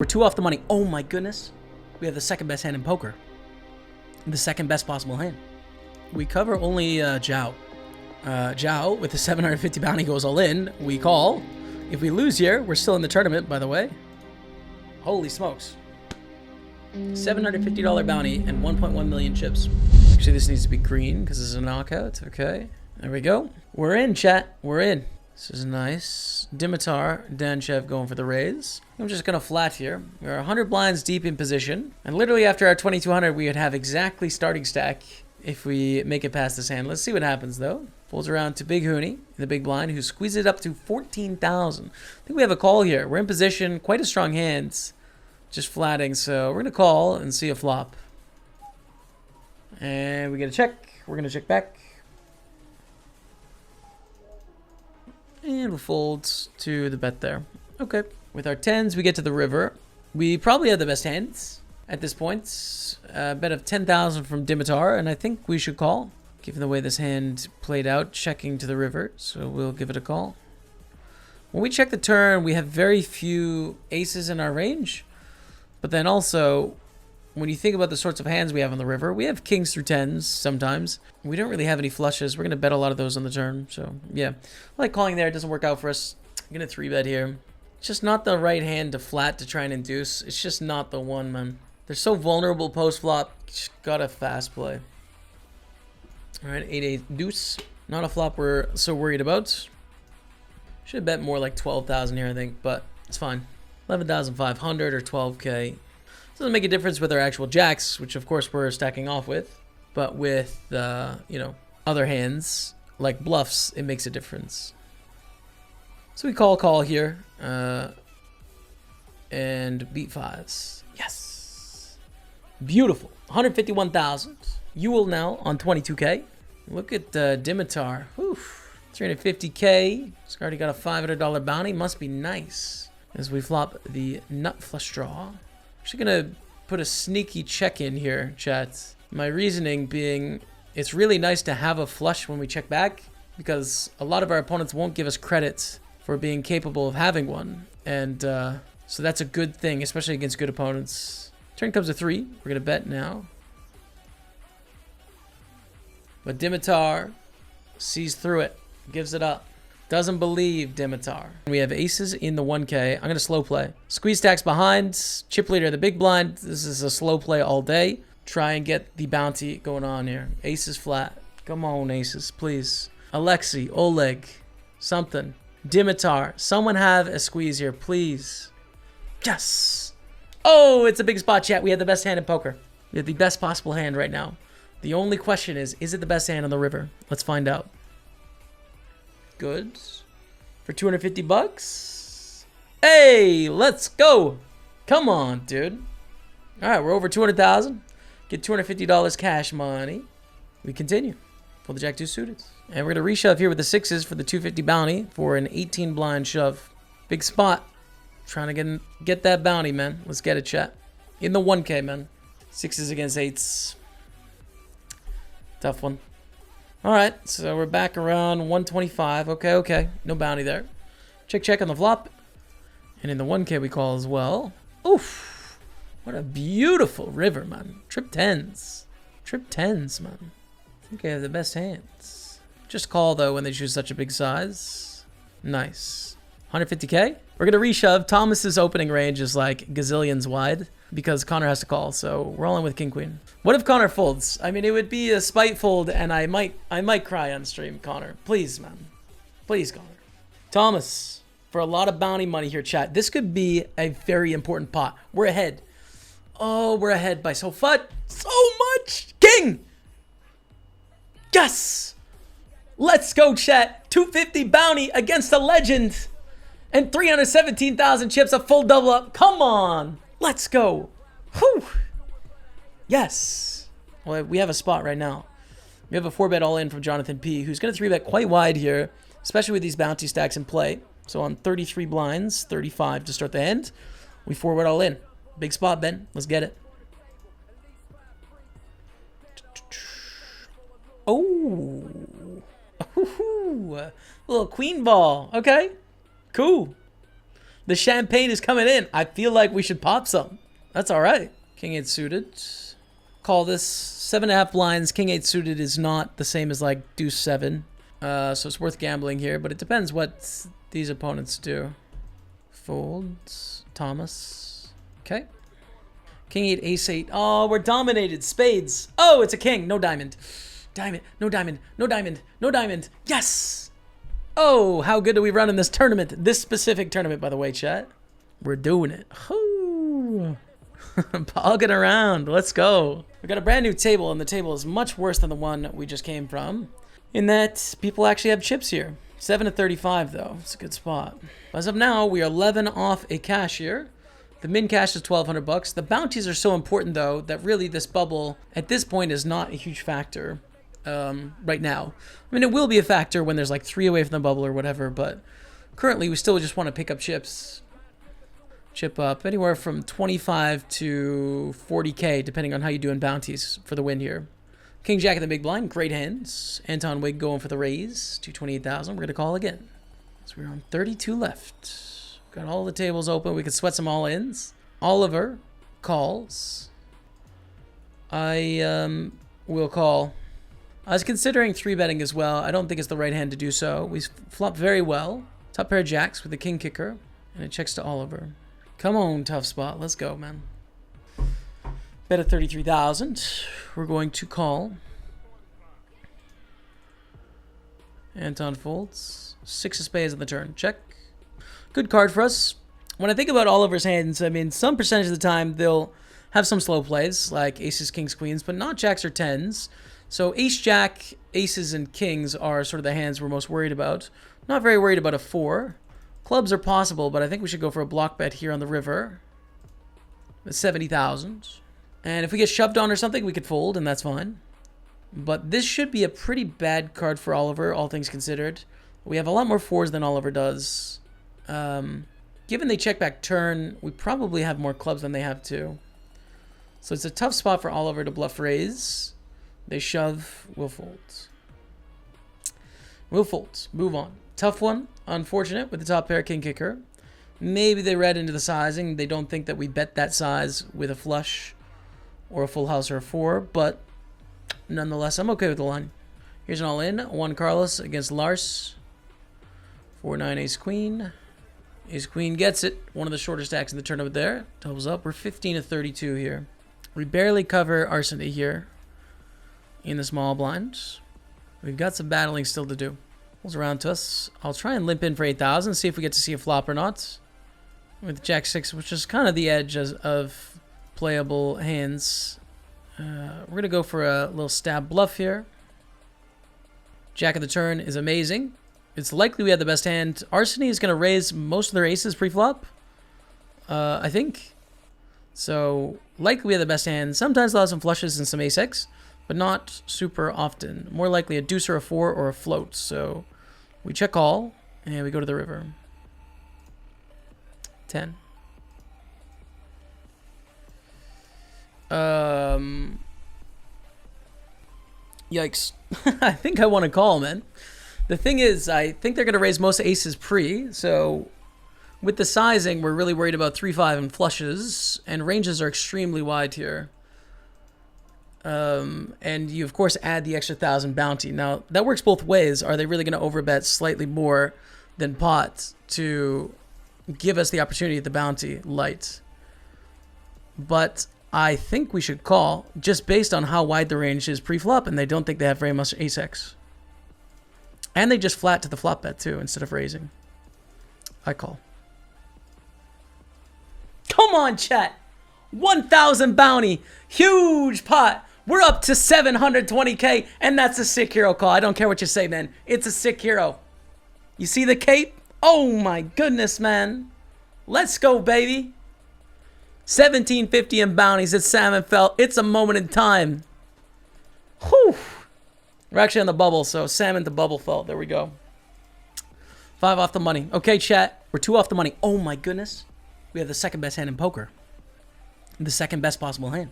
We're 2 off the money. Oh my goodness. We have the second best hand in poker. The second best possible hand. We cover only Zhao. Zhao with the 750 bounty goes all in. We call. If we lose here, we're still in the tournament, by the way. Holy smokes. $750 bounty and 1.1 million chips. Actually, this needs to be green because it's a knockout. Okay. There we go. We're in, chat. We're in. This is nice. Dimitar, Danchev going for the raise. I'm just going to flat here. We're 100 blinds deep in position. And literally after our 2200, we would have exactly starting stack if we make it past this hand. Let's see what happens, though. Folds around to Big Hooney, the big blind, who squeezes it up to 14,000. I think we have a call here. We're in position. Quite a strong hand. Just flatting. So we're going to call and see a flop. And we get a check. We're going to check back. And we'll fold to the bet there. Okay. With our 10s, we get to the river. We probably have the best hands at this point. Bet of 10,000 from Dimitar, and I think we should call, given the way this hand played out, checking to the river. So we'll give it a call. When we check the turn, we have very few aces in our range. But then also, when you think about the sorts of hands we have on the river, we have kings through 10s sometimes. We don't really have any flushes. We're going to bet a lot of those on the turn. So, yeah. I like calling there. It doesn't work out for us. I'm going to 3-bet here. It's just not the right hand to flat to try and induce. It's just not the one, man. They're so vulnerable post-flop. Just got a fast play. All right, 8-8 deuce. Not a flop we're so worried about. Should bet more like 12,000 here, I think, but it's fine. 11,500 or 12K. Doesn't make a difference with our actual jacks, which of course we're stacking off with, but with other hands like bluffs, it makes a difference. So we call here, and beat fives. Yes, beautiful. 151,000. You will now on 22K. Look at Dimitar. Oof, 350K. He's already got a $500 bounty. Must be nice. As we flop the nut flush draw. Actually gonna put a sneaky check in here, chat. My reasoning being it's really nice to have a flush when we check back because a lot of our opponents won't give us credit for being capable of having one. And so that's a good thing, especially against good opponents. Turn comes to 3. We're gonna bet now. But Dimitar sees through it, gives it up. Doesn't believe Dimitar. We have aces in the 1K. I'm going to slow play. Squeeze stacks behind. Chip leader, the big blind. This is a slow play all day. Try and get the bounty going on here. Aces flat. Come on, aces, please. Alexei, Oleg, something. Dimitar, someone have a squeeze here, please. Yes. Oh, it's a big spot, chat. We have the best hand in poker. We have the best possible hand right now. The only question is it the best hand on the river? Let's find out. Good. For 250 bucks. Hey, let's go. Come on, dude. All right, we're over 200,000. Get $250 cash money. We continue. Pull the jack 2 suited. And we're going to reshove here with the 6s for the 250 bounty for an 18 blind shove. Big spot. Trying to get that bounty, man. Let's get it, chat. In the 1K, man. 6s against 8s. Tough one. All right, so we're back around 125. Okay. No bounty there. Check on the flop. And in the 1K we call as well. Oof. What a beautiful river, man. Trip 10s. Trip 10s, man. I think I have the best hands. Just call, though, when they choose such a big size. Nice. 150K. We're going to reshove. Thomas's opening range is like gazillions wide because Connor has to call, so we're all in with King Queen. What if Connor folds? I mean, it would be a spite fold, and I might cry on stream, Connor. Please, man. Please, Connor. Thomas, for a lot of bounty money here, chat. This could be a very important pot. We're ahead. Oh, we're ahead by so much. King! Yes! Let's go, chat. 250 bounty against a legend. And 317,000 chips, a full double up. Come on. Let's go. Whew. Yes. Well, we have a spot right now. We have a 4-bet all in from Jonathan P, who's going to 3-bet quite wide here, especially with these bounty stacks in play. So on 33 blinds, 35 to start the end, we 4-bet all in. Big spot, Ben. Let's get it. Oh. Ooh. A little queen ball. Okay. Cool. The champagne is coming in. I feel like we should pop some. That's all right. King 8 suited. Call this 7.5 blinds. King 8 suited is not the same as like deuce 7. So it's worth gambling here, but it depends what these opponents do. Folds. Thomas. Okay. King 8, ace 8. Oh, we're dominated. Spades. Oh, it's a king. No diamond. Diamond. No diamond. No diamond. No diamond. Yes. Oh, how good do we run in this tournament? This specific tournament, by the way, chat. We're doing it. Pogging around. Let's go. We got a brand new table, and the table is much worse than the one we just came from. In that, people actually have chips here. 7 to 35, though. It's a good spot. As of now, we are 11 off a cash here. The min cash is 1,200 bucks. The bounties are so important, though, that really this bubble, at this point, is not a huge factor right now. I mean, it will be a factor when there's like 3 away from the bubble or whatever, but currently we still just want to pick up chips. Chip up anywhere from 25 to 40k, depending on how you do in bounties for the win here. King Jack in the big blind, great hands. Anton Wig going for the raise, 228,000. We're going to call again. So we're on 32 left. Got all the tables open. We can sweat some all-ins. Oliver calls. I will call. I was considering 3-betting as well. I don't think it's the right hand to do so. We flop very well. Top pair of jacks with the king kicker. And it checks to Oliver. Come on, tough spot. Let's go, man. Bet at 33,000. We're going to call. Anton folds. 6 of spades on the turn. Check. Good card for us. When I think about Oliver's hands, I mean, some percentage of the time they'll have some slow plays, like aces, kings, queens, but not jacks or tens. So ace, jack, aces, and kings are sort of the hands we're most worried about. Not very worried about a 4. Clubs are possible, but I think we should go for a block bet here on the river. At 70,000. And if we get shoved on or something, we could fold, and that's fine. But this should be a pretty bad card for Oliver, all things considered. We have a lot more 4s than Oliver does. Given they check back turn, we probably have more clubs than they have too. So it's a tough spot for Oliver to bluff raise. They shove, we'll fold. We'll fold. Move on. Tough one. Unfortunate with the top pair king kicker. Maybe they read into the sizing. They don't think that we bet that size with a flush or a full house or a 4, but nonetheless, I'm okay with the line. Here's an all-in. 1 Carlos against Lars. 4-9 ace-queen. Ace-queen gets it. One of the shorter stacks in the tournament there. Doubles up. We're 15 to 32 here. We barely cover Arseny here in the small blinds. We've got some battling still to do. Pulls around to us. I'll try and limp in for 8,000, see if we get to see a flop or not. With Jack-6, which is kind of the edge of playable hands. We're going to go for a little stab bluff here. Jack of the turn is amazing. It's likely we have the best hand. Arseny is going to raise most of their aces pre-flop, I think. So, likely we have the best hand. Sometimes they'll have some flushes and some ace-x, but not super often. More likely a deuce or a 4 or a float. So, we check all, and we go to the river. 10. Yikes. I think I want to call, man. The thing is, I think they're going to raise most aces pre, so with the sizing, we're really worried about 3-5 and flushes, and ranges are extremely wide here. And you, of course, add the extra 1,000 bounty. Now, that works both ways. Are they really going to overbet slightly more than pot to give us the opportunity at the bounty light? But I think we should call, just based on how wide the range is pre-flop, and they don't think they have very much ace-x. And they just flat to the flop bet, too, instead of raising. I call. Come on, chat. 1,000 bounty. Huge pot. We're up to 720k, and that's a sick hero call. I don't care what you say, man. It's a sick hero. You see the cape? Oh, my goodness, man. Let's go, baby. 1750 in bounties at Salmon Felt. It's a moment in time. Whew. We're actually on the bubble, so Salmon to bubble felt. There we go. 5 off the money. Okay, chat. We're 2 off the money. Oh, my goodness. We have the second best hand in poker. The second best possible hand.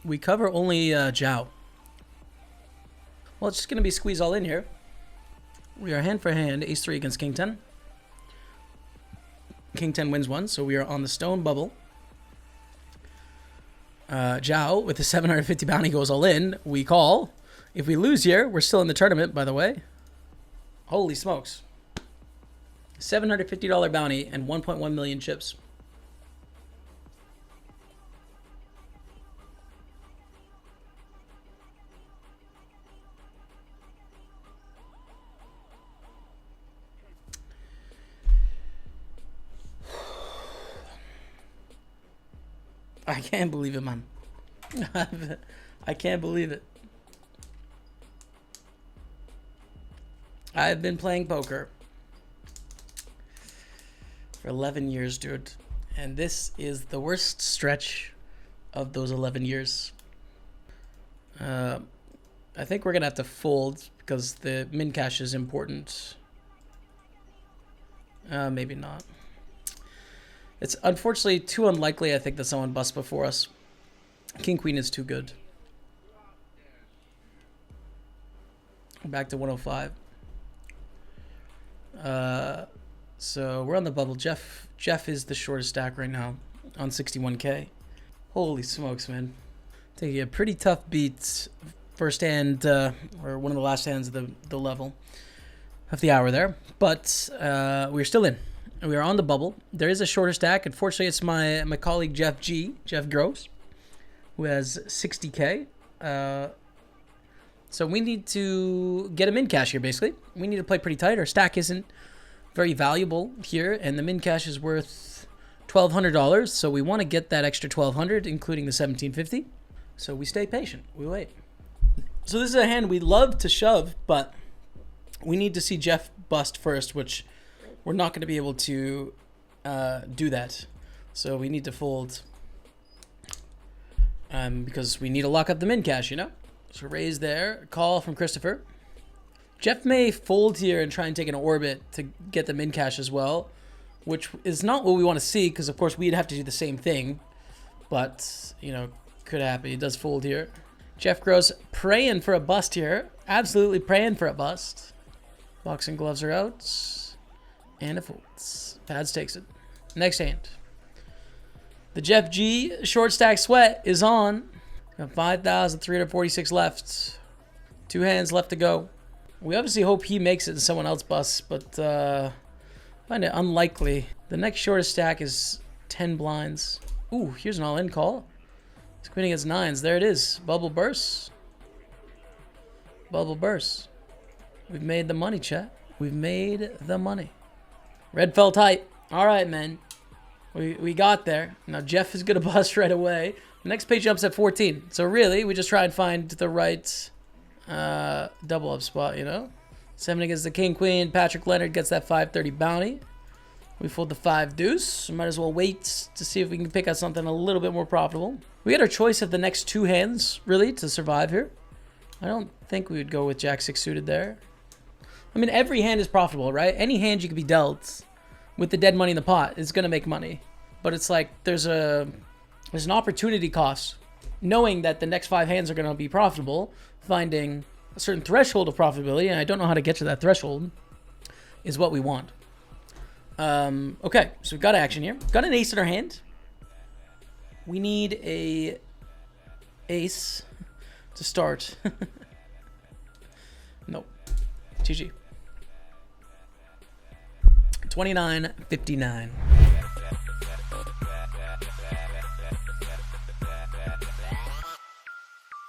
We cover only Jiao. Well, it's just going to be squeeze all in here. We are hand for hand. Ace 3 against King 10. King 10 wins one, so we are on the stone bubble. Zhao with the 750 bounty goes all in. We call. If we lose here, we're still in the tournament, by the way. Holy smokes. $750 bounty and 1.1 million chips. I can't believe it, man. I can't believe it. I've been playing poker for 11 years, dude. And this is the worst stretch of those 11 years. I think we're going to have to fold because the min cash is important. Maybe not. It's unfortunately too unlikely, I think, that someone busts before us. King Queen is too good. Back to 105. So we're on the bubble. Jeff is the shortest stack right now on 61k. Holy smokes, man. Taking a pretty tough beat first hand, or one of the last hands of the level of the hour there. But we're still in. We are on the bubble. There is a shorter stack. Unfortunately, it's my colleague Jeff Gross, who has 60k. So we need to get a min cash here, basically. We need to play pretty tight. Our stack isn't very valuable here, and the min cash is worth $1,200. So we want to get that extra $1,200, including the $1,750. So we stay patient. We wait. So this is a hand we love to shove, but we need to see Jeff bust first, which we're not going to be able to do that. So we need to fold because we need to lock up the min cash, you know? So raise there. Call from Christopher. Jeff may fold here and try and take an orbit to get the min cash as well, which is not what we want to see because, of course, we'd have to do the same thing. But, you know, could happen. He does fold here. Jeff Gross praying for a bust here. Absolutely praying for a bust. Boxing gloves are out. And it folds. Pads takes it. Next hand. The Jeff G short stack sweat is on. Got 5,346 left. 2 hands left to go. We obviously hope he makes it and someone else busts, but find it unlikely. The next shortest stack is 10 blinds. Ooh, here's an all-in call. It's queen against 9s. There it is. Bubble bursts. Bubble bursts. We've made the money, chat. We've made the money. Red felt tight. All right, man. We got there. Now Jeff is going to bust right away. The next page jumps at 14. So really, we just try and find the right double up spot, you know? 7 against the king queen. Patrick Leonard gets that 530 bounty. We fold the 5 deuce. Might as well wait to see if we can pick out something a little bit more profitable. We had our choice of the next 2 hands, really, to survive here. I don't think we would go with Jack 6 suited there. I mean, every hand is profitable, right? Any hand you could be dealt with the dead money in the pot is going to make money. But it's like there's an opportunity cost. Knowing that the next 5 hands are going to be profitable, finding a certain threshold of profitability, and I don't know how to get to that threshold, is what we want. Okay, so we've got action here. Got an ace in our hand. We need a ace to start. Nope. GG. 29.59.